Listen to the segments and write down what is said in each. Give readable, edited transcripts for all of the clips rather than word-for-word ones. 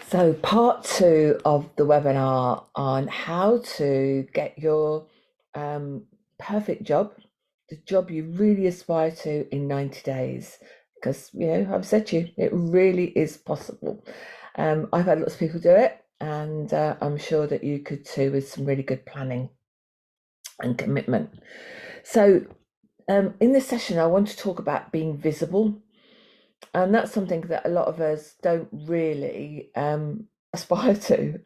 So, part two of the webinar on how to get your um, perfect job, the job you really aspire to in 90 days. Because, I've said to you, it really is possible. I've had lots of people do it, and I'm sure that you could too with some really good planning and commitment. So, in this session, I want to talk about being visible. And that's something that a lot of us don't really aspire to.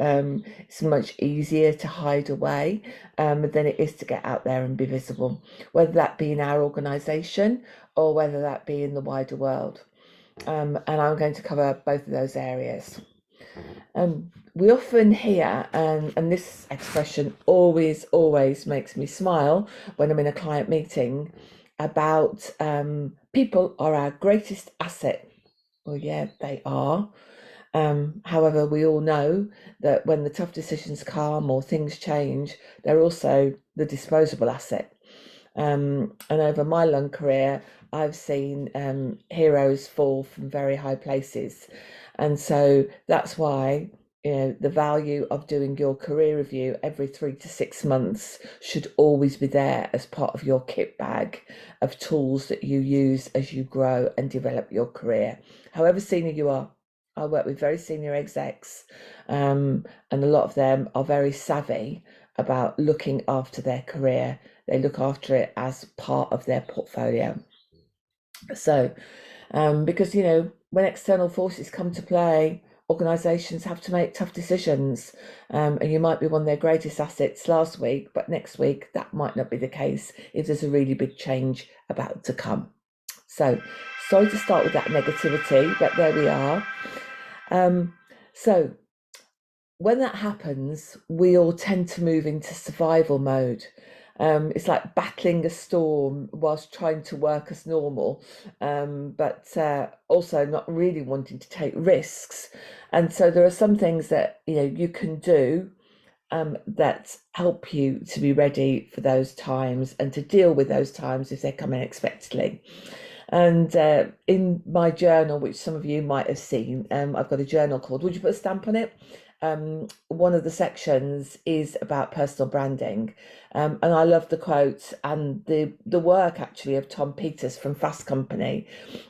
It's much easier to hide away than it is to get out there and be visible, whether that be in our organisation or whether that be in the wider world. And I'm going to cover both of those areas. We often hear, and this expression always makes me smile when I'm in a client meeting, about people are our greatest asset. Well, yeah, they are. However, we all know that when the tough decisions come or things change, they're also the disposable asset. And over my long career, I've seen heroes fall from very high places. And so that's why, the value of doing your career review every 3 to 6 months should always be there as part of your kit bag of tools that you use as you grow and develop your career, however senior you are. I work with very senior execs, and a lot of them are very savvy about looking after their career. They look after it as part of their portfolio. So, because when external forces come to play, organisations have to make tough decisions, and you might be one of their greatest assets last week, but next week that might not be the case if there's a really big change about to come. So, sorry to start with that negativity, but there we are. So, when that happens, we all tend to move into survival mode. It's like battling a storm whilst trying to work as normal, but also not really wanting to take risks. And so there are some things that you can do that help you to be ready for those times and to deal with those times if they come unexpectedly. And in my journal, which some of you might have seen, I've got a journal called "Would You Put a Stamp on It?" One of the sections is about personal branding, and I love the quote and the work actually of Tom Peters from Fast Company,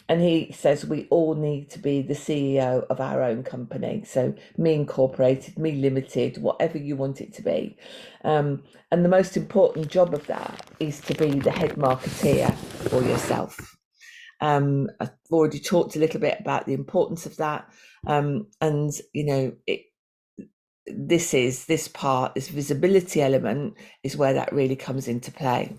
and he says we all need to be the CEO of our own company. So me incorporated, me limited, whatever you want it to be, and the most important job of that is to be the head marketeer for yourself. I've already talked a little bit about the importance of that, and this visibility element is where that really comes into play.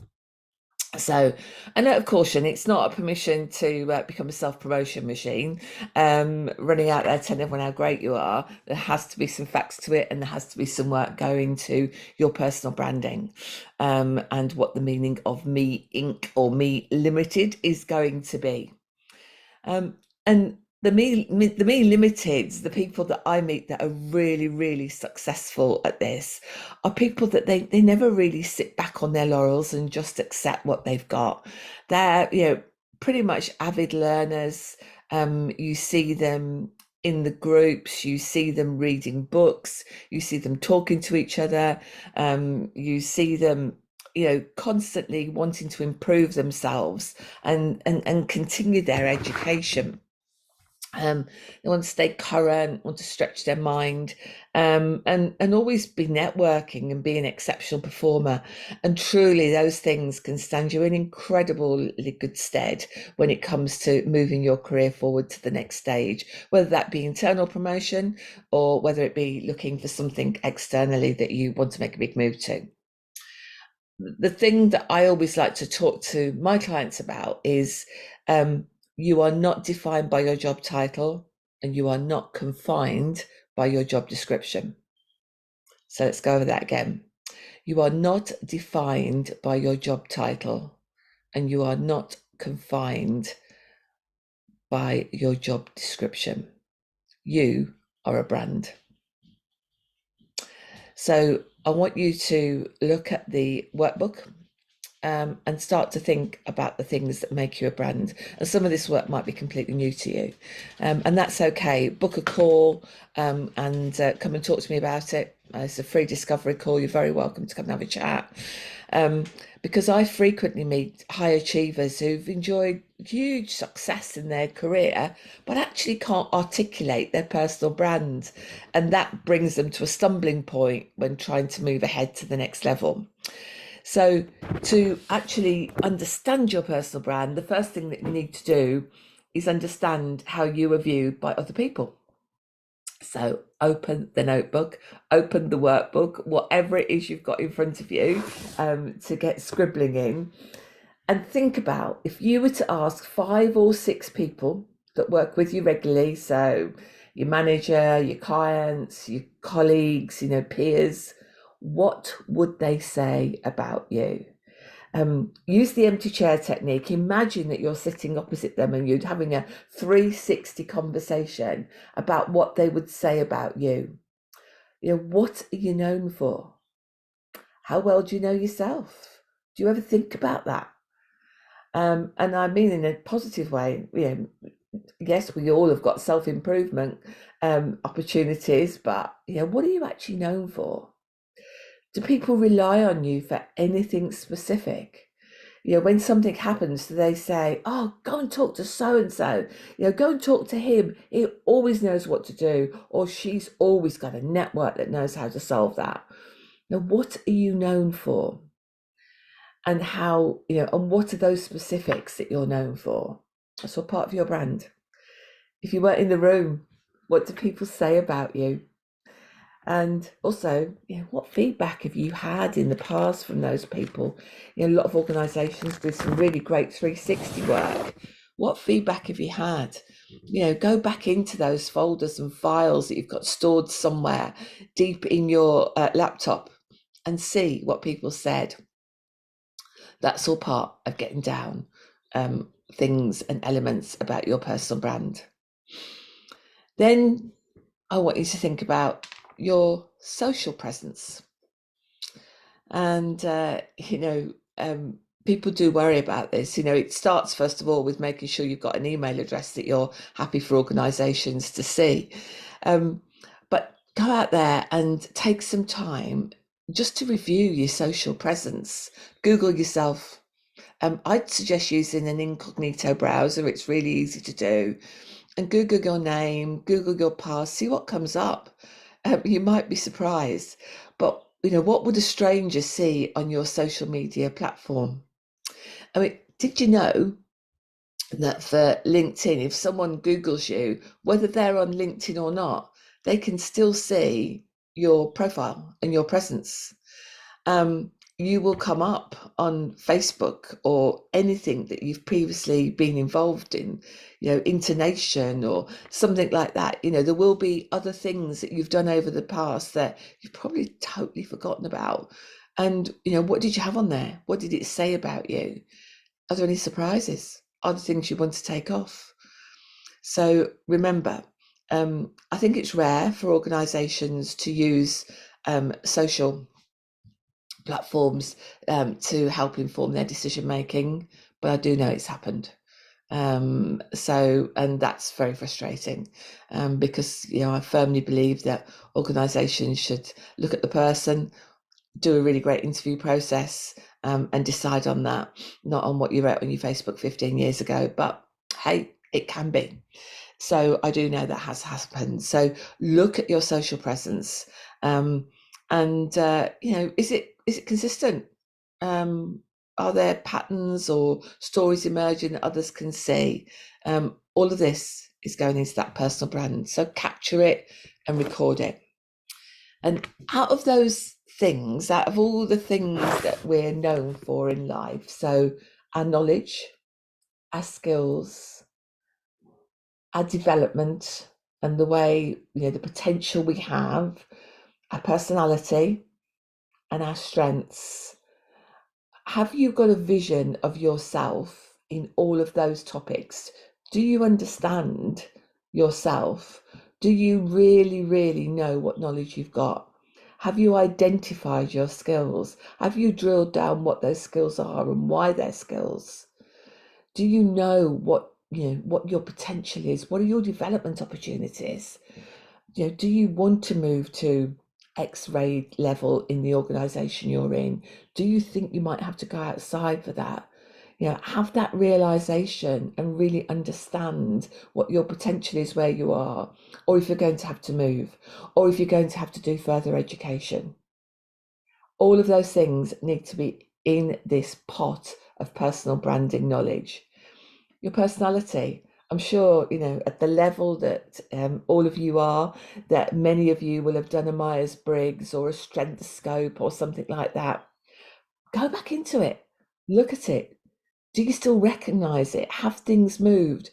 So, a note of caution: it's not a permission to become a self-promotion machine, running out there telling everyone how great you are. There has to be some facts to it, and there has to be some work going to your personal branding, and what the meaning of Me Inc. or Me Limited is going to be. And the me limiteds, the people that I meet that are really, really successful at this, are people that they never really sit back on their laurels and just accept what they've got. They're pretty much avid learners. You see them in the groups, you see them reading books, you see them talking to each other, you see them constantly wanting to improve themselves and continue their education. They want to stay current, want to stretch their mind, and always be networking and be an exceptional performer. And truly, those things can stand you in incredibly good stead when it comes to moving your career forward to the next stage, whether that be internal promotion or whether it be looking for something externally that you want to make a big move to. The thing that I always like to talk to my clients about is you are not defined by your job title and you are not confined by your job description. So let's go over that again. You are not defined by your job title and you are not confined by your job description. You are a brand. So I want you to look at the workbook and start to think about the things that make you a brand. And some of this work might be completely new to you, and that's okay. Book a call and come and talk to me about it. It's a free discovery call. You're very welcome to come and have a chat. Because I frequently meet high achievers who've enjoyed huge success in their career, but actually can't articulate their personal brand. And that brings them to a stumbling point when trying to move ahead to the next level. So to actually understand your personal brand, the first thing that you need to do is understand how you are viewed by other people. So open the notebook, open the workbook, whatever it is you've got in front of you, to get scribbling in, and think about if you were to ask 5 or 6 people that work with you regularly, so your manager, your clients, your colleagues, peers, what would they say about you? Use the empty chair technique. Imagine that you're sitting opposite them and you're having a 360 conversation about what they would say about you. What are you known for? How well do you know yourself? Do you ever think about that? And I mean in a positive way. Yes, we all have got self-improvement opportunities, but what are you actually known for? Do people rely on you for anything specific? When something happens, do they say, oh, go and talk to so-and-so, go and talk to him. He always knows what to do, or she's always got a network that knows how to solve that. Now, what are you known for? And how, and what are those specifics that you're known for? That's all part of your brand. If you weren't in the room, what do people say about you? And also, what feedback have you had in the past from those people? A lot of organisations do some really great 360 work. What feedback have you had? Go back into those folders and files that you've got stored somewhere deep in your laptop and see what people said. That's all part of getting down things and elements about your personal brand. Then I want you to think about your social presence. And, people do worry about this. It starts, first of all, with making sure you've got an email address that you're happy for organisations to see. But go out there and take some time just to review your social presence. Google yourself. I'd suggest using an incognito browser. It's really easy to do. And Google your name, Google your past, see what comes up. You might be surprised. But, what would a stranger see on your social media platform? I mean, did you know that for LinkedIn, if someone Googles you, whether they're on LinkedIn or not, they can still see your profile and your presence? You will come up on Facebook or anything that you've previously been involved in, intonation or something like that. There will be other things that you've done over the past that you've probably totally forgotten about. And, what did you have on there? What did it say about you? Are there any surprises? Are there things you want to take off? So remember, I think it's rare for organisations to use social platforms to help inform their decision making, but I do know it's happened. And that's very frustrating, because I firmly believe that organisations should look at the person, do a really great interview process, and decide on that, not on what you wrote on your Facebook 15 years ago. But hey, it can be. So I do know that has happened. So look at your social presence, and is it consistent? Are there patterns or stories emerging that others can see? All of this is going into that personal brand. So capture it and record it. And out of those things, out of all the things that we're known for in life, so our knowledge, our skills, our development, and the way, the potential we have, our personality, and our strengths. Have you got a vision of yourself in all of those topics? Do you understand yourself? Do you really, really know what knowledge you've got? Have you identified your skills? Have you drilled down what those skills are and why they're skills? Do you know what your potential is? What are your development opportunities? Do you want to move to X-ray level in the organization you're in? Do you think you might have to go outside for that? Have that realization and really understand what your potential is where you are, or if you're going to have to move, or if you're going to have to do further education. All of those things need to be in this pot of personal branding knowledge. Your personality. I'm sure, at the level that all of you are, that many of you will have done a Myers-Briggs or a strength scope or something like that. Go back into it. Look at it. Do you still recognize it? Have things moved?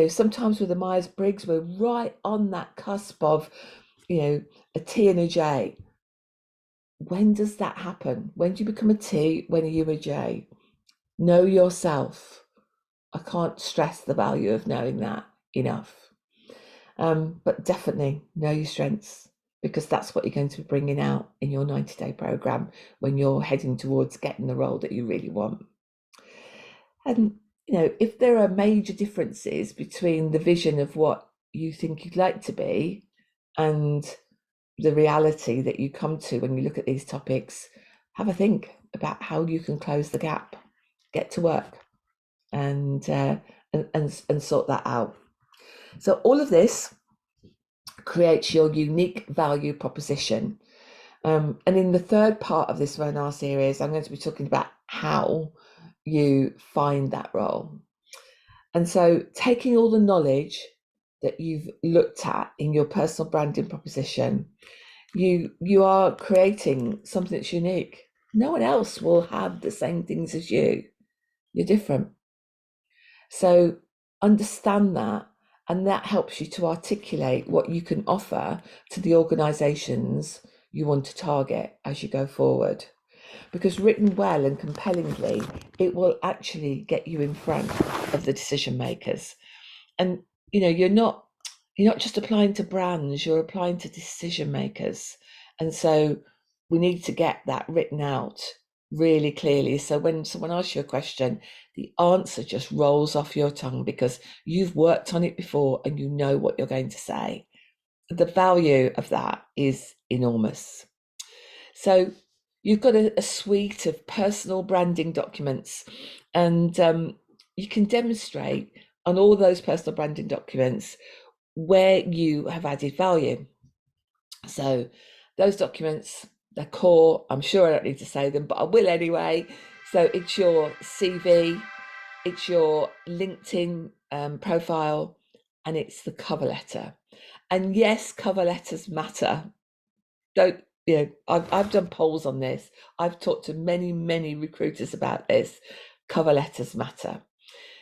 Sometimes with the Myers-Briggs, we're right on that cusp of, a T and a J. When does that happen? When do you become a T? When are you a J? Know yourself. I can't stress the value of knowing that enough. But definitely know your strengths, because that's what you're going to be bringing out in your 90-day program when you're heading towards getting the role that you really want. And, if there are major differences between the vision of what you think you'd like to be and the reality that you come to when you look at these topics, have a think about how you can close the gap, get to work, and sort that out. So all of this creates your unique value proposition. And in the third part of this webinar series, I'm going to be talking about how you find that role. And so taking all the knowledge that you've looked at in your personal branding proposition, you are creating something that's unique. No one else will have the same things as you. You're different. So understand that, and that helps you to articulate what you can offer to the organisations you want to target as you go forward. Because written well and compellingly, it will actually get you in front of the decision makers. And you're not just applying to brands, you're applying to decision makers. And so we need to get that written out really clearly. So when someone asks you a question, the answer just rolls off your tongue because you've worked on it before and you know what you're going to say. The value of that is enormous. So you've got a suite of personal branding documents, and you can demonstrate on all those personal branding documents where you have added value. So those documents, they're core. I'm sure I don't need to say them, but I will anyway. So it's your CV, it's your LinkedIn profile, and it's the cover letter. And yes, cover letters matter. Don't, I've done polls on this. I've talked to many recruiters about this. Cover letters matter.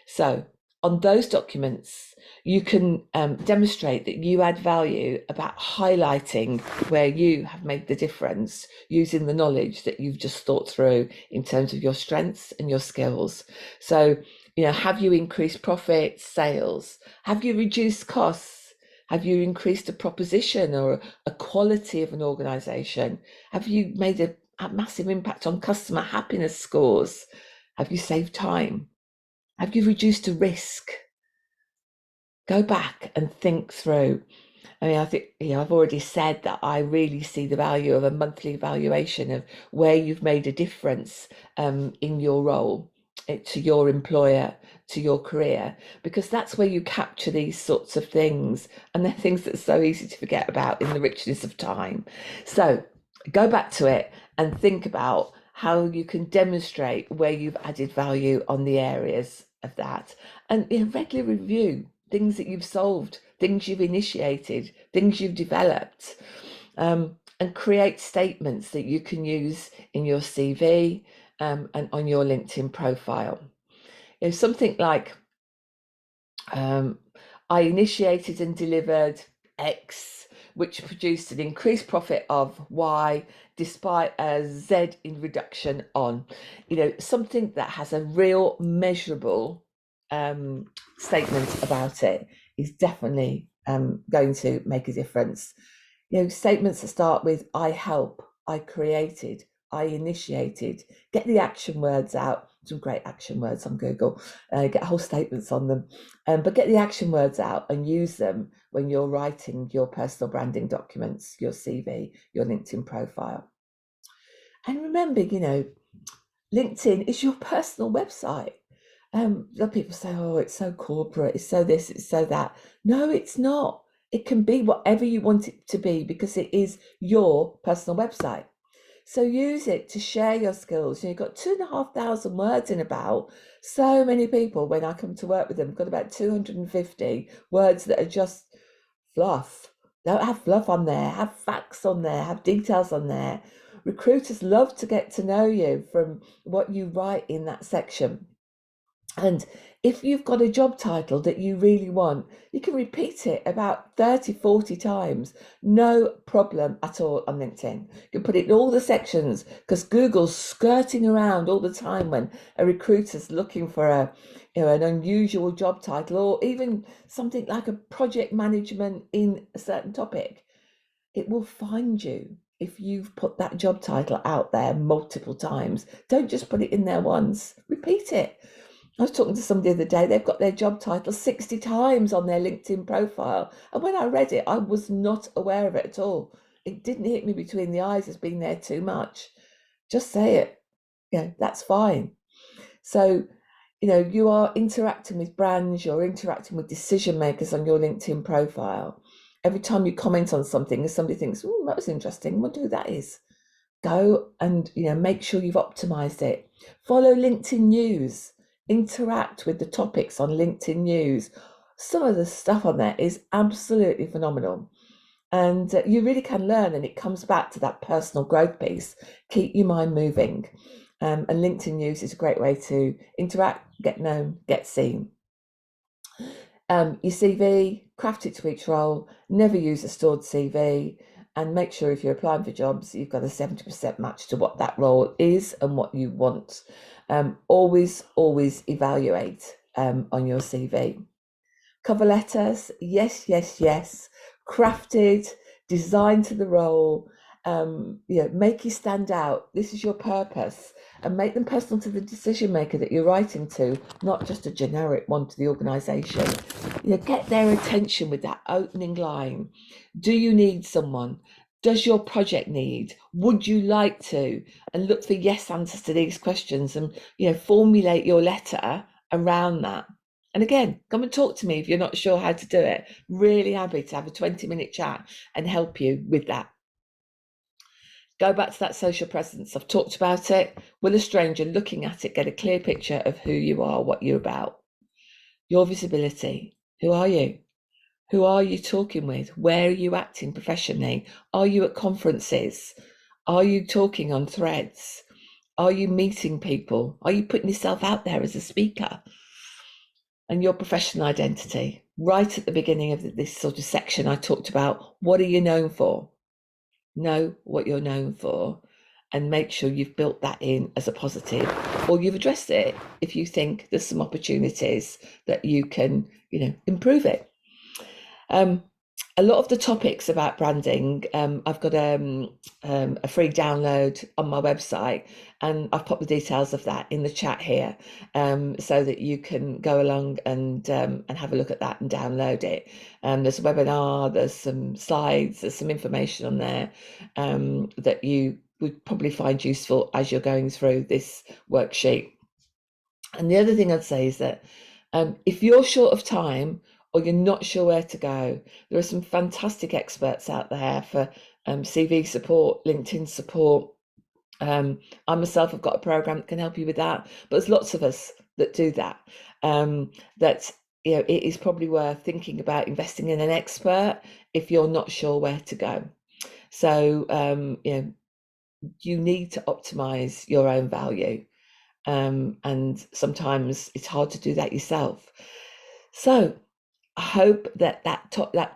So on those documents, you can demonstrate that you add value about highlighting where you have made the difference using the knowledge that you've just thought through in terms of your strengths and your skills. So, have you increased profits, sales? Have you reduced costs? Have you increased a proposition or a quality of an organisation? Have you made a massive impact on customer happiness scores? Have you saved time? Have you reduced a risk? Go back and think through. I think, I've already said that I really see the value of a monthly evaluation of where you've made a difference in your role, to your employer, to your career, because that's where you capture these sorts of things, and they're things that are so easy to forget about in the richness of time. So go back to it and think about how you can demonstrate where you've added value on the areas of that, and regularly review things that you've solved, things you've initiated, things you've developed, and create statements that you can use in your CV and on your LinkedIn profile. Something like, I initiated and delivered X, which produced an increased profit of Y despite a Z in reduction on, something that has a real measurable statement about it is definitely going to make a difference. statements that start with I help, I created, I initiated. Get the action words out. Some great action words on Google. Get whole statements on them. But get the action words out and use them when you're writing your personal branding documents, your CV, your LinkedIn profile. And remember, LinkedIn is your personal website. Some people say, oh, it's so corporate, it's so this, it's so that. No, it's not. It can be whatever you want it to be because it is your personal website. So use it to share your skills. You've got 2,500 words in about. So many people, when I come to work with them, got about 250 words that are just fluff. Don't have fluff on there, have facts on there, have details on there. Recruiters love to get to know you from what you write in that section. And if you've got a job title that you really want, you can repeat it about 30, 40 times. No problem at all on LinkedIn. You can put it in all the sections because Google's skirting around all the time when a recruiter's looking for an unusual job title or even something like a project management in a certain topic. It will find you if you've put that job title out there multiple times. Don't just put it in there once, repeat it. I was talking to somebody the other day, they've got their job title 60 times on their LinkedIn profile. And when I read it, I was not aware of it at all. It didn't hit me between the eyes as being there too much. Just say it. That's fine. So, you are interacting with brands, you're interacting with decision makers on your LinkedIn profile. Every time you comment on something, if somebody thinks, oh, that was interesting, I wonder who that is. Go and make sure you've optimized it. Follow LinkedIn news. Interact with the topics on LinkedIn news. Some of the stuff on there is absolutely phenomenal. And you really can learn, and it comes back to that personal growth piece. Keep your mind moving. And LinkedIn news is a great way to interact, get known, get seen. Your CV, craft it to each role, never use a stored CV, and make sure if you're applying for jobs, you've got a 70% match to what that role is and what you want. Always evaluate on your CV. Cover letters, yes, crafted, designed to the role. Make you stand out. This is your purpose, and make them personal to the decision maker that you're writing to, not just a generic one to the organisation. Get their attention with that opening line. Do you need someone? Does your project need? Would you like to? And look for yes answers to these questions, and formulate your letter around that. And again, come and talk to me if you're not sure how to do it. Really happy to have a 20-minute chat and help you with that. Go back to that social presence. I've talked about it. Will a stranger looking at it get a clear picture of who you are, what you're about? Your visibility. Who are you? Who are you talking with? Where are you acting professionally? Are you at conferences? Are you talking on threads? Are you meeting people? Are you putting yourself out there as a speaker? And your professional identity. Right at the beginning of this sort of section, I talked about what are you known for? Know what you're known for and make sure you've built that in as a positive, or you've addressed it if you think there's some opportunities that you can, improve it. A lot of the topics about branding, I've got a free download on my website, and I've popped the details of that in the chat here, so that you can go along and have a look at that and download it. There's a webinar, there's some slides, there's some information on there that you would probably find useful as you're going through this worksheet. And the other thing I'd say is that if you're short of time, or you're not sure where to go, there are some fantastic experts out there for CV support, LinkedIn support. I myself have got a program that can help you with that, but there's lots of us that do that. It is probably worth thinking about investing in an expert if you're not sure where to go. So, you need to optimize your own value. And sometimes it's hard to do that yourself. So I hope that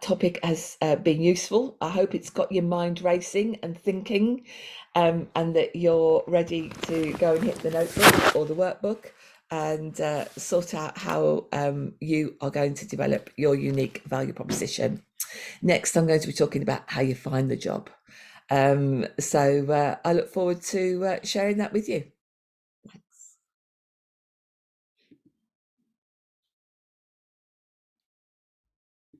topic has been useful. I hope it's got your mind racing and thinking, and that you're ready to go and hit the notebook or the workbook and sort out how you are going to develop your unique value proposition. Next, I'm going to be talking about how you find the job. So I look forward to sharing that with you.